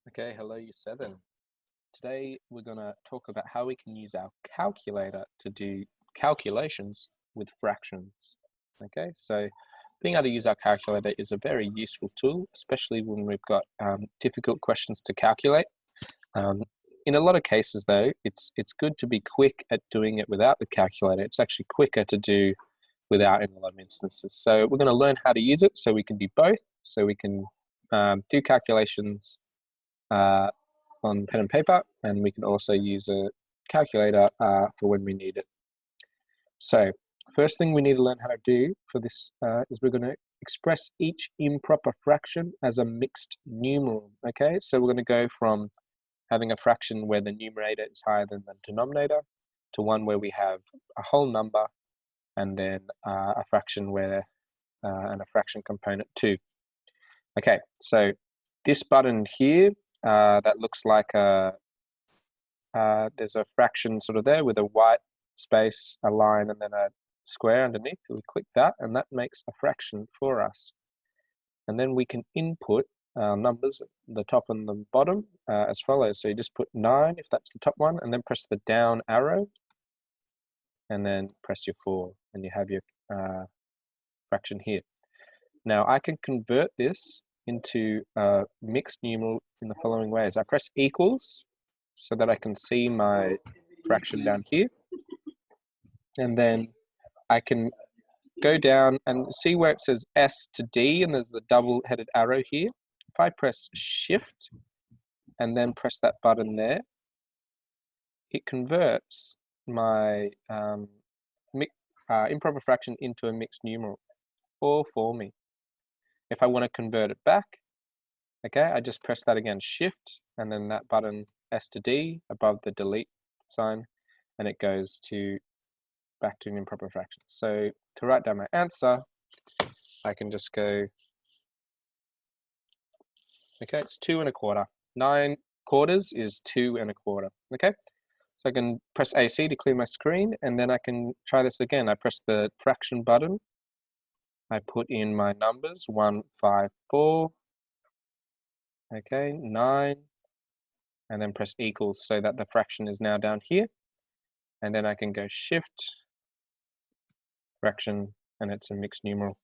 Okay, hello, year seven. Today we're going to talk about how we can use our calculator to do calculations with fractions. Okay, so being able to use our calculator is a very useful tool, especially when we've got difficult questions to calculate. In a lot of cases, though, it's good to be quick at doing it without the calculator. It's actually quicker to do without in a lot of instances. So we're going to learn how to use it so we can do both, so we can do calculations on pen and paper, and we can also use a calculator for when we need it. So first thing we need to learn how to do for this is we're going to express each improper fraction as a mixed numeral. Okay, so we're going to go from having a fraction where the numerator is higher than the denominator to one where we have a whole number and then a fraction where and a fraction component too. Okay, so this button here that looks like there's a fraction sort of there with a white space, a line, and then a square underneath. We click that, and that makes a fraction for us. And then we can input numbers, the top and the bottom, as follows. So you just put 9 if that's the top one, and then press the down arrow, and then press your 4, and you have your fraction here. Now I can convert this into a mixed numeral in the following ways. I press equals so that I can see my fraction down here, and then I can go down and see where it says S to D and there's the double-headed arrow here. If I press shift and then press that button there, it converts my improper fraction into a mixed numeral, all for me. If I want to convert it back, okay, I just press that again, shift, and then that button S to D above the delete sign, and it goes to back to an improper fraction. So to write down my answer, I can just go, okay, it's 2 1/4. 9 quarters is 2 1/4. Okay, so I can press AC to clear my screen, and then I can try this again. I press the fraction button. I put in my numbers 1 5 4. Okay, 9, and then press equals so that the fraction is now down here. And then I can go shift, fraction, and it's a mixed numeral.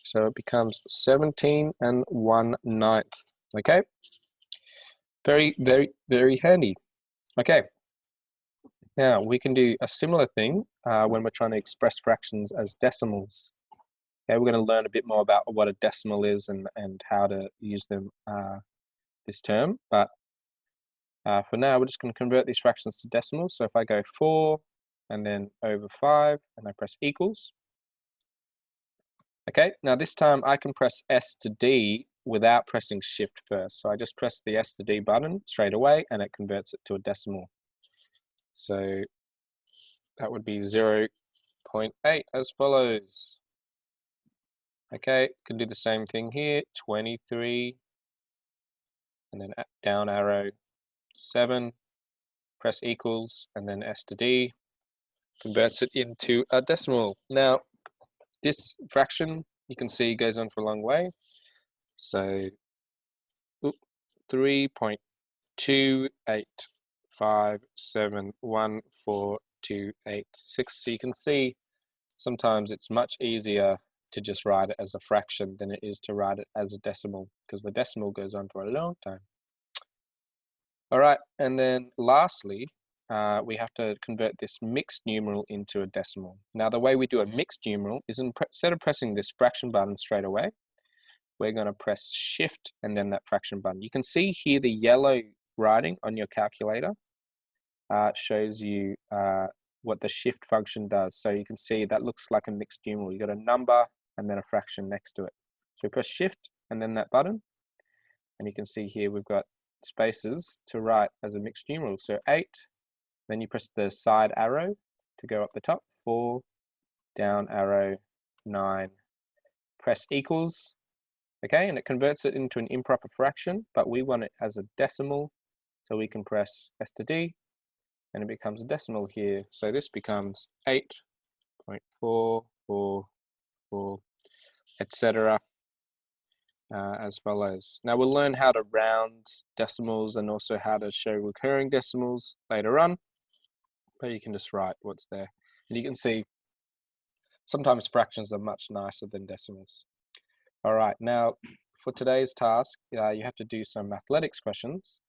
So it becomes 17 1/9. Okay, very handy. Okay, now we can do a similar thing when we're trying to express fractions as decimals. Okay, we're going to learn a bit more about what a decimal is and how to use them this term. But for now, we're just going to convert these fractions to decimals. So if I go 4 and then over 5 and I press equals. Okay, now this time I can press S to D without pressing shift first. So I just press the S to D button straight away and it converts it to a decimal. So that would be 0.8 as follows. Okay, can do the same thing here, 23, and then down arrow, 7, press equals, and then S to D, converts it into a decimal. Now, this fraction, you can see, goes on for a long way. So, 3.285714286. So you can see sometimes it's much easier to just write it as a fraction than it is to write it as a decimal, because the decimal goes on for a long time. All right, and then lastly, we have to convert this mixed numeral into a decimal. Now, the way we do a mixed numeral is instead of pressing this fraction button straight away, we're going to press shift and then that fraction button. You can see here the yellow writing on your calculator shows you what the shift function does. So you can see that looks like a mixed numeral. You got a number and then a fraction next to it. So we press shift and then that button, and you can see here we've got spaces to write as a mixed numeral. So 8, then you press the side arrow to go up the top, 4, down arrow, 9, press equals, okay, and it converts it into an improper fraction, but we want it as a decimal, so we can press S to D, and it becomes a decimal here. So this becomes 8.444, etc. as follows. Now we'll learn how to round decimals and also how to show recurring decimals later on, but you can just write what's there. And you can see sometimes fractions are much nicer than decimals. All right, now for today's task, you have to do some mathematics questions.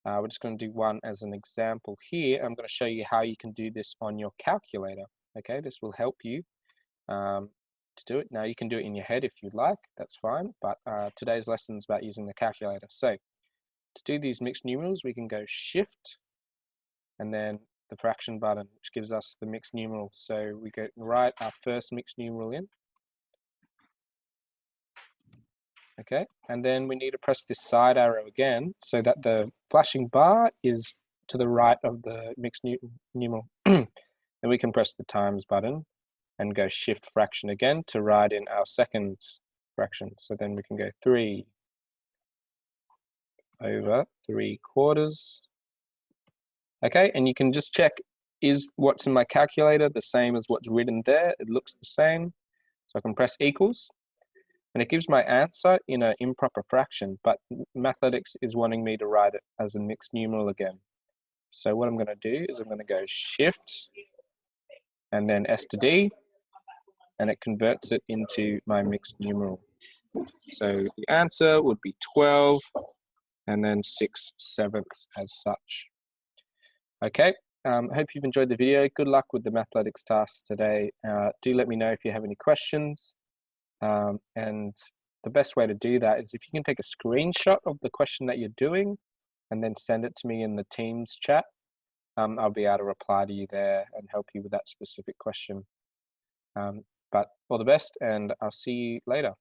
We're just going to do one as an example here. I'm going to show you how you can do this on your calculator. Okay, this will help you to do it. Now you can do it in your head if you'd like, that's fine, but today's lesson is about using the calculator. So to do these mixed numerals, we can go Shift and then the fraction button, which gives us the mixed numeral. So we go write our first mixed numeral in. Okay, and then we need to press this side arrow again so that the flashing bar is to the right of the mixed numeral. And we can press the times button and go Shift fraction again to write in our second fraction. So then we can go 3 over 3/4. Okay, and you can just check, is what's in my calculator the same as what's written there? It looks the same. So I can press equals, and it gives my answer in an improper fraction, but Mathletics is wanting me to write it as a mixed numeral again. So what I'm going to do is I'm going to go Shift and then S to D, and it converts it into my mixed numeral. So the answer would be 12 and then 6/7 as such. Okay, hope you've enjoyed the video. Good luck with the Mathletics tasks today. Do let me know if you have any questions. And the best way to do that is if you can take a screenshot of the question that you're doing and then send it to me in the Teams chat. I'll be able to reply to you there and help you with that specific question. But all the best, and I'll see you later.